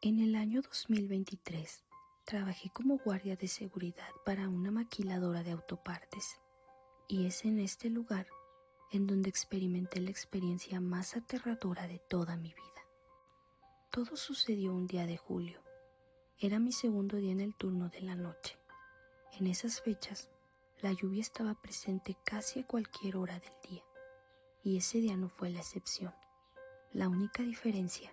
En el año 2023, trabajé como guardia de seguridad para una maquiladora de autopartes, y es en este lugar en donde experimenté la experiencia más aterradora de toda mi vida. Todo sucedió un día de julio. Era mi segundo día en el turno de la noche. En esas fechas, la lluvia estaba presente casi a cualquier hora del día, y ese día no fue la excepción. La única diferencia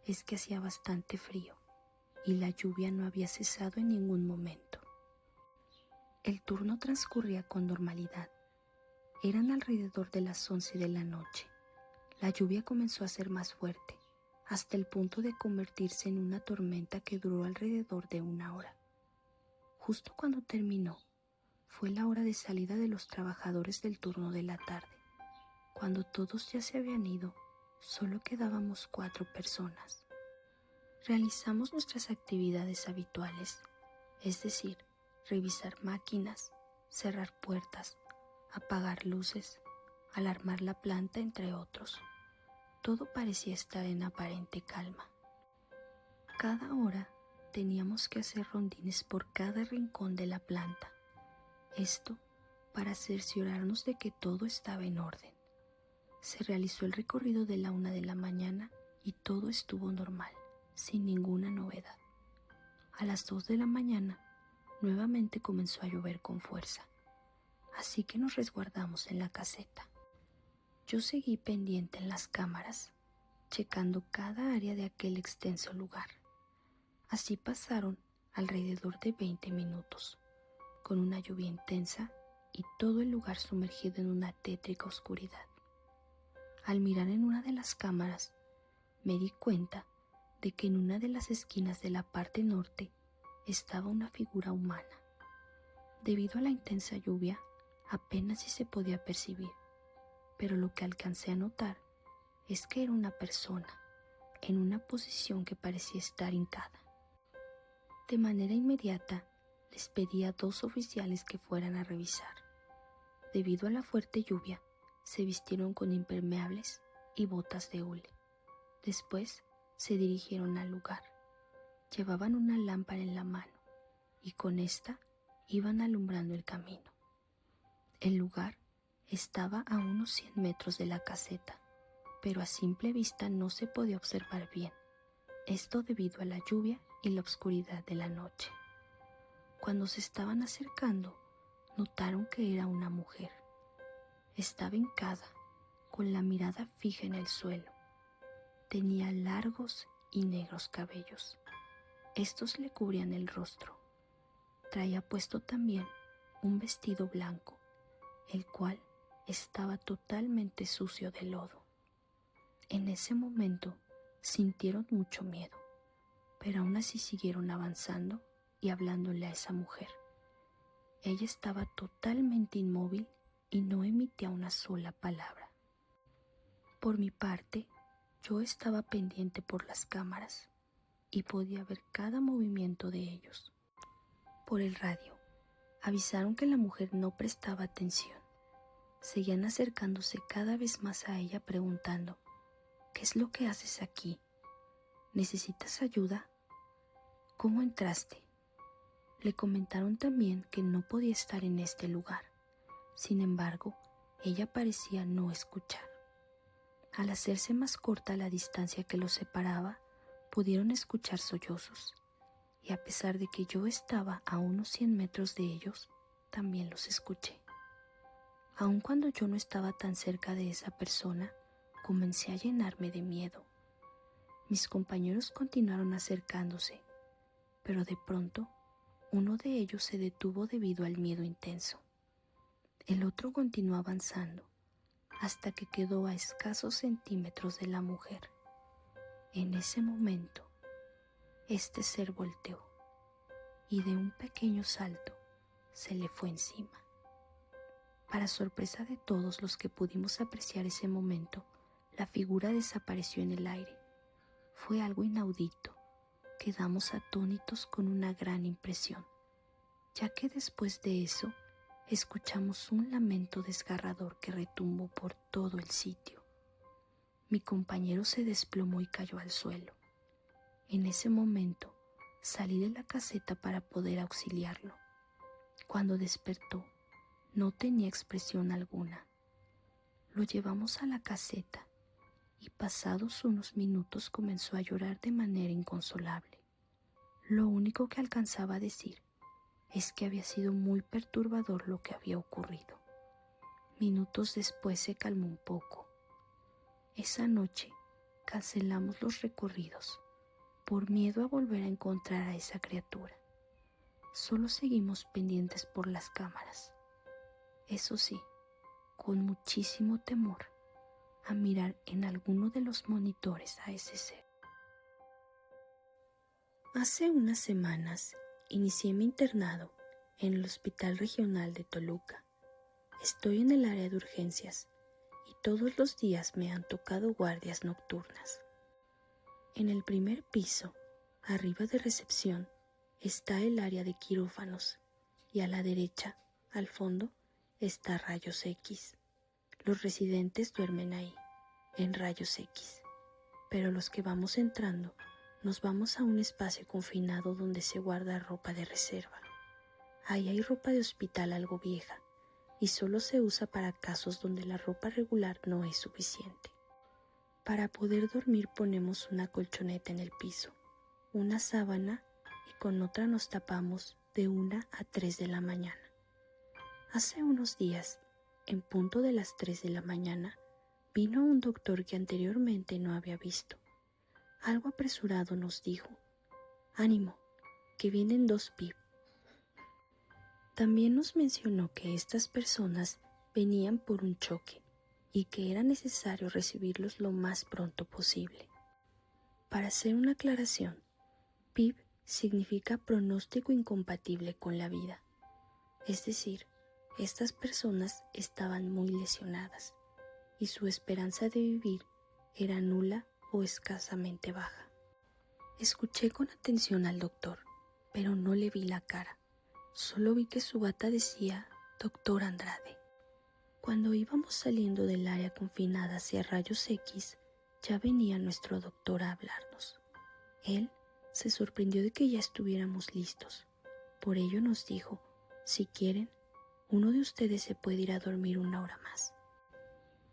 es que hacía bastante frío y la lluvia no había cesado en ningún momento. El turno transcurría con normalidad. Eran alrededor de las 11 de la noche. La lluvia comenzó a ser más fuerte, hasta el punto de convertirse en una tormenta que duró alrededor de 1 hora. Justo cuando terminó, fue la hora de salida de los trabajadores del turno de la tarde. Cuando todos ya se habían ido, solo quedábamos 4 personas. Realizamos nuestras actividades habituales, es decir, revisar máquinas, cerrar puertas, apagar luces, alarmar la planta, entre otros. Todo parecía estar en aparente calma. Cada hora teníamos que hacer rondines por cada rincón de la planta. Esto para cerciorarnos de que todo estaba en orden. Se realizó el recorrido de la 1 de la mañana y todo estuvo normal, sin ninguna novedad. A las 2 de la mañana, nuevamente comenzó a llover con fuerza, así que nos resguardamos en la caseta. Yo seguí pendiente en las cámaras, checando cada área de aquel extenso lugar. Así pasaron alrededor de 20 minutos, con una lluvia intensa y todo el lugar sumergido en una tétrica oscuridad. Al mirar en una de las cámaras, me di cuenta de que en una de las esquinas de la parte norte estaba una figura humana. Debido a la intensa lluvia, apenas si se podía percibir, pero lo que alcancé a notar es que era una persona, en una posición que parecía estar hincada. De manera inmediata, les pedí a 2 oficiales que fueran a revisar. Debido a la fuerte lluvia, se vistieron con impermeables y botas de hule. Después se dirigieron al lugar. Llevaban una lámpara en la mano y con esta iban alumbrando el camino. El lugar estaba a unos 100 metros de la caseta, pero a simple vista no se podía observar bien. Esto debido a la lluvia y la oscuridad de la noche. Cuando se estaban acercando, notaron que era una mujer. Estaba hincada, con la mirada fija en el suelo. Tenía largos y negros cabellos. Estos le cubrían el rostro. Traía puesto también un vestido blanco, el cual estaba totalmente sucio de lodo. En ese momento sintieron mucho miedo, pero aún así siguieron avanzando y hablándole a esa mujer. Ella estaba totalmente inmóvil y no emitía una sola palabra. Por mi parte, yo estaba pendiente por las cámaras y podía ver cada movimiento de ellos. Por el radio, avisaron que la mujer no prestaba atención. Seguían acercándose cada vez más a ella preguntando: ¿qué es lo que haces aquí? ¿Necesitas ayuda? ¿Cómo entraste? Le comentaron también que no podía estar en este lugar. Sin embargo, ella parecía no escuchar. Al hacerse más corta la distancia que los separaba, pudieron escuchar sollozos, y a pesar de que yo estaba a unos 100 metros de ellos, también los escuché. Aun cuando yo no estaba tan cerca de esa persona, comencé a llenarme de miedo. Mis compañeros continuaron acercándose, pero de pronto, uno de ellos se detuvo debido al miedo intenso. El otro continuó avanzando, hasta que quedó a escasos centímetros de la mujer. En ese momento, este ser volteó y de un pequeño salto se le fue encima. Para sorpresa de todos los que pudimos apreciar ese momento, la figura desapareció en el aire. Fue algo inaudito. Quedamos atónitos con una gran impresión, ya que después de eso escuchamos un lamento desgarrador que retumbó por todo el sitio. Mi compañero se desplomó y cayó al suelo. En ese momento salí de la caseta para poder auxiliarlo. Cuando despertó, no tenía expresión alguna. Lo llevamos a la caseta y pasados unos minutos comenzó a llorar de manera inconsolable. Lo único que alcanzaba a decir es que había sido muy perturbador lo que había ocurrido. Minutos después se calmó un poco. Esa noche cancelamos los recorridos por miedo a volver a encontrar a esa criatura. Solo seguimos pendientes por las cámaras. Eso sí, con muchísimo temor a mirar en alguno de los monitores a ese ser. Hace unas semanas inicié mi internado en el Hospital Regional de Toluca. Estoy en el área de urgencias y todos los días me han tocado guardias nocturnas. En el primer piso, arriba de recepción, está el área de quirófanos y a la derecha, al fondo, está rayos X. Los residentes duermen ahí, en rayos X, pero los que vamos entrando nos vamos a un espacio confinado donde se guarda ropa de reserva. Ahí hay ropa de hospital algo vieja y solo se usa para casos donde la ropa regular no es suficiente. Para poder dormir ponemos una colchoneta en el piso, una sábana y con otra nos tapamos de 1 a 3 de la mañana. Hace unos días, en punto de las 3 de la mañana, vino un doctor que anteriormente no había visto. Algo apresurado nos dijo: «Ánimo, que vienen 2 PIB». También nos mencionó que estas personas venían por un choque y que era necesario recibirlos lo más pronto posible. Para hacer una aclaración, PIB significa pronóstico incompatible con la vida, es decir, estas personas estaban muy lesionadas y su esperanza de vivir era nula o escasamente baja. Escuché con atención al doctor, pero no le vi la cara. Solo vi que su bata decía Dr. Andrade. Cuando íbamos saliendo del área confinada hacia rayos X, ya venía nuestro doctor a hablarnos. Él se sorprendió de que ya estuviéramos listos. Por ello nos dijo: «Si quieren, uno de ustedes se puede ir a dormir 1 hora más».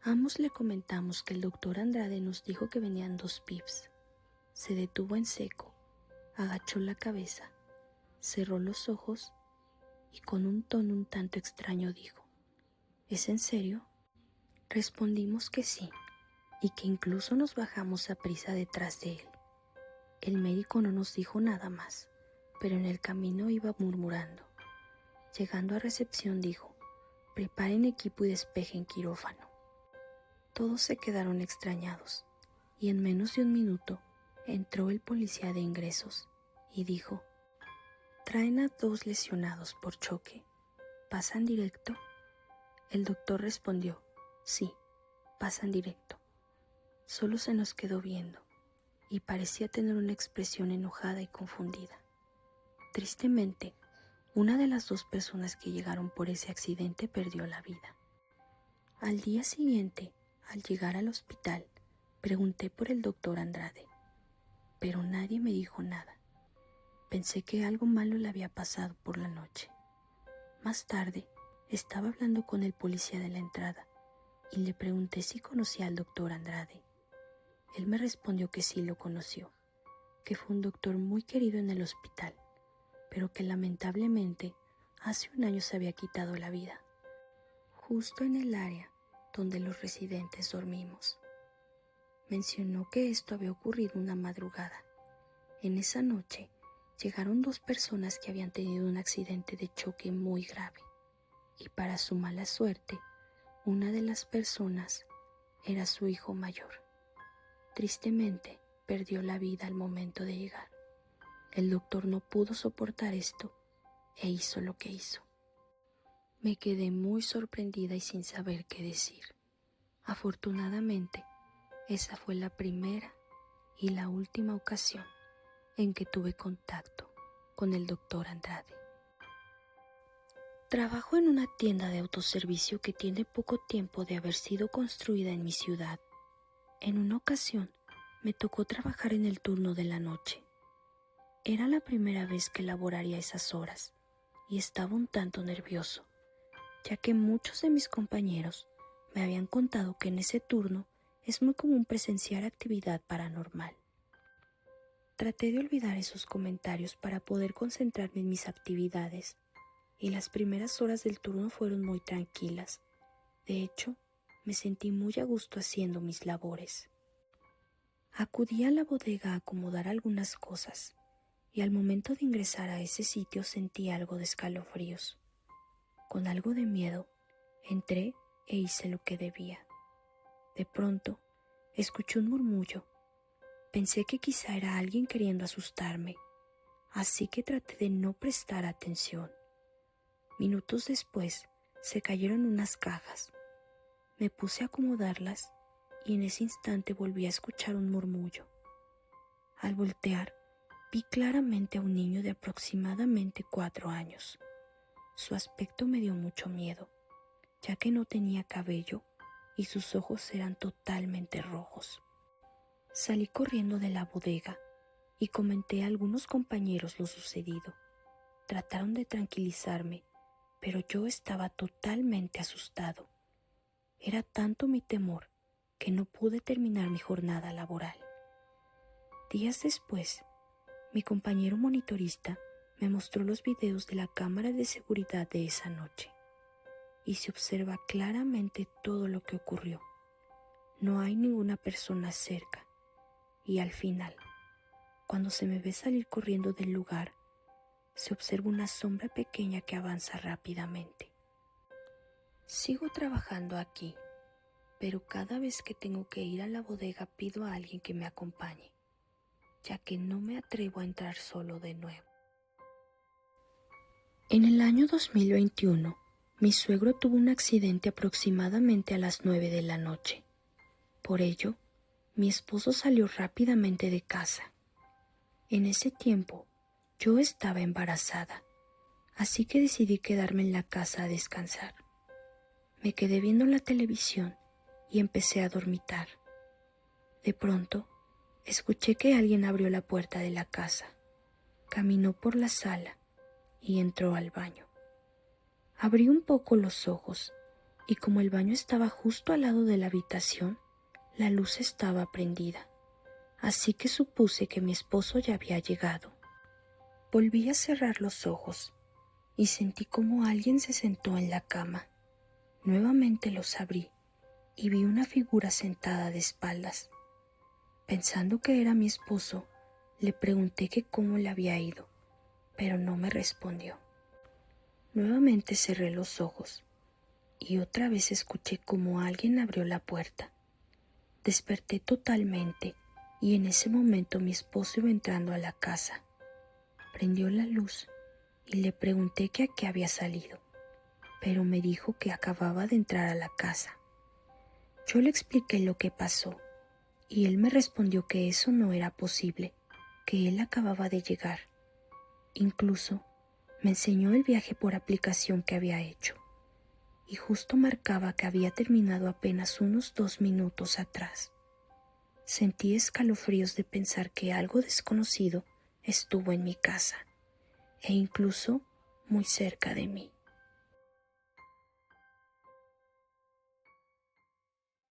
Ambos le comentamos que el doctor Andrade nos dijo que venían 2 PIBs. Se detuvo en seco, agachó la cabeza, cerró los ojos y con un tono un tanto extraño dijo: «¿Es en serio?». Respondimos que sí, y que incluso nos bajamos a prisa detrás de él. El médico no nos dijo nada más, pero en el camino iba murmurando. Llegando a recepción dijo: «Preparen equipo y despejen quirófano». Todos se quedaron extrañados, y en menos de un minuto entró el policía de ingresos y dijo: «Traen a 2 lesionados por choque. ¿Pasan directo?». El doctor respondió: «Sí, pasan directo». Solo se nos quedó viendo y parecía tener una expresión enojada y confundida. Tristemente, una de las 2 personas que llegaron por ese accidente perdió la vida. Al día siguiente, al llegar al hospital, pregunté por el doctor Andrade, pero nadie me dijo nada. Pensé que algo malo le había pasado por la noche. Más tarde, estaba hablando con el policía de la entrada y le pregunté si conocía al doctor Andrade. Él me respondió que sí lo conoció, que fue un doctor muy querido en el hospital, pero que lamentablemente hace 1 año se había quitado la vida, justo en el área donde los residentes dormimos. Mencionó que esto había ocurrido una madrugada. En esa noche llegaron 2 personas que habían tenido un accidente de choque muy grave, y para su mala suerte, una de las personas era su hijo mayor. Tristemente, perdió la vida al momento de llegar. El doctor no pudo soportar esto e hizo lo que hizo. Me quedé muy sorprendida y sin saber qué decir. Afortunadamente, esa fue la primera y la última ocasión en que tuve contacto con el doctor Andrade. Trabajo en una tienda de autoservicio que tiene poco tiempo de haber sido construida en mi ciudad. En una ocasión me tocó trabajar en el turno de la noche Era la primera vez que laboraría esas horas y estaba un tanto nervioso, ya que muchos de mis compañeros me habían contado que en ese turno es muy común presenciar actividad paranormal. Traté de olvidar esos comentarios para poder concentrarme en mis actividades, y las primeras horas del turno fueron muy tranquilas. De hecho, me sentí muy a gusto haciendo mis labores. Acudí a la bodega a acomodar algunas cosas, y al momento de ingresar a ese sitio sentí algo de escalofríos. Con algo de miedo, entré e hice lo que debía. De pronto, escuché un murmullo. Pensé que quizá era alguien queriendo asustarme, así que traté de no prestar atención. Minutos después, se cayeron unas cajas. Me puse a acomodarlas y en ese instante volví a escuchar un murmullo. Al voltear, vi claramente a un niño de aproximadamente 4 años. Su aspecto me dio mucho miedo, ya que no tenía cabello y sus ojos eran totalmente rojos. Salí corriendo de la bodega y comenté a algunos compañeros lo sucedido. Trataron de tranquilizarme, pero yo estaba totalmente asustado. Era tanto mi temor que no pude terminar mi jornada laboral. Días después, mi compañero monitorista me mostró los videos de la cámara de seguridad de esa noche y se observa claramente todo lo que ocurrió. No hay ninguna persona cerca y al final, cuando se me ve salir corriendo del lugar, se observa una sombra pequeña que avanza rápidamente. Sigo trabajando aquí, pero cada vez que tengo que ir a la bodega pido a alguien que me acompañe, ya que no me atrevo a entrar solo de nuevo. En el año 2021, mi suegro tuvo un accidente aproximadamente a las 9 de la noche. Por ello, mi esposo salió rápidamente de casa. En ese tiempo, yo estaba embarazada, así que decidí quedarme en la casa a descansar. Me quedé viendo la televisión y empecé a dormitar. De pronto, escuché que alguien abrió la puerta de la casa, caminó por la sala y entró al baño. Abrí un poco los ojos y como el baño estaba justo al lado de la habitación, la luz estaba prendida, así que supuse que mi esposo ya había llegado. Volví a cerrar los ojos y sentí como alguien se sentó en la cama. Nuevamente los abrí y vi una figura sentada de espaldas. Pensando que era mi esposo, le pregunté que cómo le había ido, pero no me respondió. Nuevamente cerré los ojos y otra vez escuché como alguien abrió la puerta. Desperté totalmente y en ese momento mi esposo iba entrando a la casa. Prendió la luz y le pregunté que a qué había salido, pero me dijo que acababa de entrar a la casa. Yo le expliqué lo que pasó y él me respondió que eso no era posible, que él acababa de llegar. Incluso me enseñó el viaje por aplicación que había hecho y justo marcaba que había terminado apenas unos 2 minutos atrás. Sentí escalofríos de pensar que algo desconocido estuvo en mi casa e incluso muy cerca de mí.